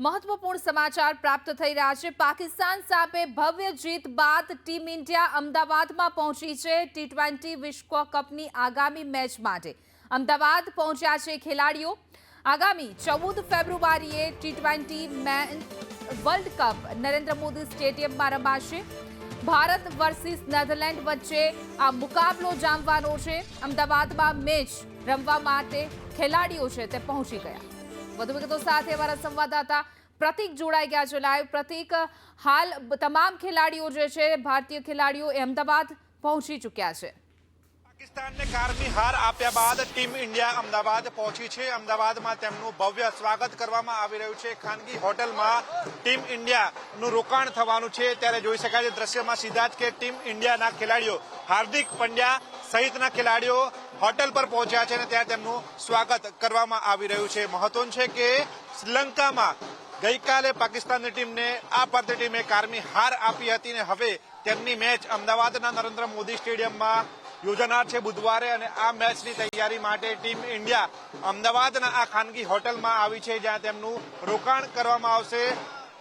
મહત્વપૂર્ણ સમાચાર પ્રાપ્ત થઈ રહ્યા છે। પાકિસ્તાન સામે ભવ્ય જીત બાદ ટીમ ઇન્ડિયા અમદાવાદમાં પહોંચી છે। ટી20 વિશ્વ કપની આગામી મેચ માટે અમદાવાદ પહોંચ્યા છે ખેલાડીઓ। આગામી 14 ફેબ્રુઆરીએ T20 world cup Narendra Modi સ્ટેડિયમમાં રમાશે। ભારત વર્સિસ નેધરલેન્ડ વચ્ચે આ મુકાબલો જામવાનો છે। અમદાવાદમાં મેચ રમવા માટે ખેલાડીઓ છે તે પહોંચી ગયા। વધુ વિગતો સાથે અમારા સંવાદદાતા પ્રતિક જોડાઈ ગયા છે લાઈવ। પ્રતિક, હાલ તમામ ખેલાડીઓ જે છે ભારતીય ખેલાડીઓ અમદાવાદ પહોંચી ચૂક્યા છે। પાકિસ્તાનને કારમી હાર આપ્યા બાદ ટીમ ઇન્ડિયા અમદાવાદ પહોંચી છે। અમદાવાદમાં તેમનું ભવ્ય સ્વાગત કરવામાં આવી રહ્યું છે। ખાનગી હોટલમાં ટીમ ઇન્ડિયાનું રોકાણ થવાનું છે। ત્યારે જોઈ શકાય છે દ્રશ્યમાં સીધા જ કે ટીમ ઇન્ડિયાના ખેલાડીઓ હાર્દિક પંડ્યા સહિતના ખેલાડીઓ હોટલ પર પહોંચ્યા છે અને ત્યાં તેમનું સ્વાગત કરવામાં આવી રહ્યું છે। મહત્વનું છે કે શ્રીલંકામાં ગઈકાલે પાકિસ્તાનની ટીમને આ ભારતીય ટીમે કારમી હાર આપી હતી અને હવે તેમની મેચ અમદાવાદના નરેન્દ્ર મોદી સ્ટેડિયમમાં યોજાનાર છે બુધવારે। અને આ મેચની તૈયારી માટે ટીમ ઇન્ડિયા અમદાવાદના આ ખાનગી હોટલમાં આવી છે, જ્યાં તેમનું રોકાણ કરવામાં આવશે।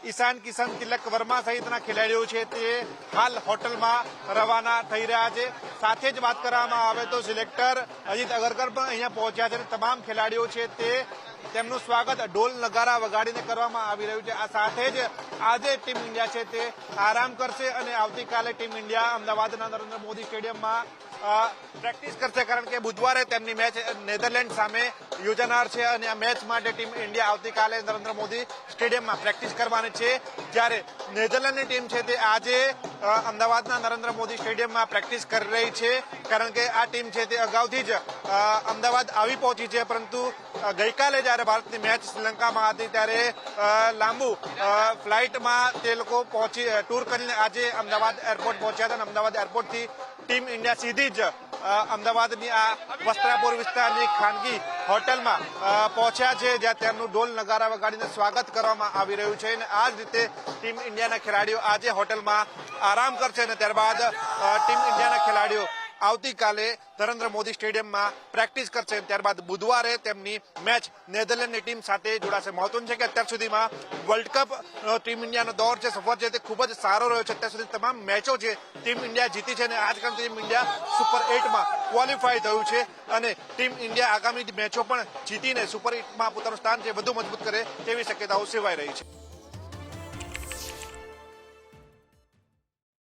ઈશાન કિશન તિલક વર્મા સહિતના ખેલાડીઓ છે તે હાલ હોટલમાં રવાના થઈ રહ્યા છે। સાથે જ વાત કરવામાં આવે તો સિલેક્ટર અજીત અગરકર પણ અહીંયા પહોંચ્યા છે અને તમામ ખેલાડીઓ છે તે તેમનું સ્વાગત ઢોલ નગારા વગાડીને કરવામાં આવી રહ્યું છે। આ સાથે જ આજે ટીમ ઇન્ડિયા છે તે આરામ કરશે અને આવતીકાલે ટીમ ઇન્ડિયા અમદાવાદના નરેન્દ્ર મોદી સ્ટેડિયમમાં પ્રેક્ટિસ કરશે, કારણ કે બુધવારે તેમની મેચ નેધરલેન્ડ સામે યોજાનાર છે અને આ મેચ માટે ટીમ ઇન્ડિયા આવતીકાલે નરેન્દ્ર મોદી સ્ટેડિયમમાં પ્રેક્ટિસ કરવાની છે। જ્યારે નેધરલેન્ડની ટીમ છે તે આજે અમદાવાદના નરેન્દ્ર મોદી સ્ટેડિયમમાં પ્રેક્ટિસ કરી રહી છે, કારણ કે આ ટીમ છે તે અગાઉથી જ અમદાવાદ આવી પહોંચી છે। પરંતુ ગઈકાલે જ્યારે ભારતની મેચ શ્રીલંકામાં હતી ત્યારે લાંબુ ફ્લાઇટમાં તે લોકો ટૂર કરીને આજે અમદાવાદ એરપોર્ટ પહોંચ્યા હતા અને અમદાવાદ એરપોર્ટથી ટીમ ઇન્ડિયા સીધી જ અમદાવાદની આ વસ્ત્રાપુર વિસ્તારની ખાનગી હોટલમાં પહોંચ્યા છે, જ્યાં તેમનું ઢોલ નગારા વગાડીને સ્વાગત કરવામાં આવી રહ્યું છે। અને આ જ રીતે ટીમ ઇન્ડિયાના ખેલાડીઓ આજે હોટલમાં આરામ કરશે અને ત્યારબાદ ટીમ ઇન્ડિયાના ખેલાડીઓ આવતીકાલે નરેન્દ્ર મોદી સ્ટેડિયમમાં પ્રેક્ટિસ કરશે। ત્યારબાદ બુધવારે તેમની મેચ નેધરલેન્ડની ટીમ સાથે જોડાશે। મહત્વનું છે કે અત્યાર સુધીમાં વર્લ્ડ કપ ટીમ ઇન્ડિયાનો દોર છે, સફર છે તે ખૂબ જ સારો રહ્યો છે। અત્યાર સુધી તમામ મેચો છે ટીમ ઇન્ડિયા જીતી છે અને આજકાલ ટીમ ઇન્ડિયા સુપર 8માં ક્વોલિફાય થયું છે અને ટીમ ઇન્ડિયા આગામી મેચો પણ જીતીને સુપર 8માં પોતાનું સ્થાન છે વધુ મજબૂત કરે તેવી શક્યતાઓ સેવાઈ રહી છે।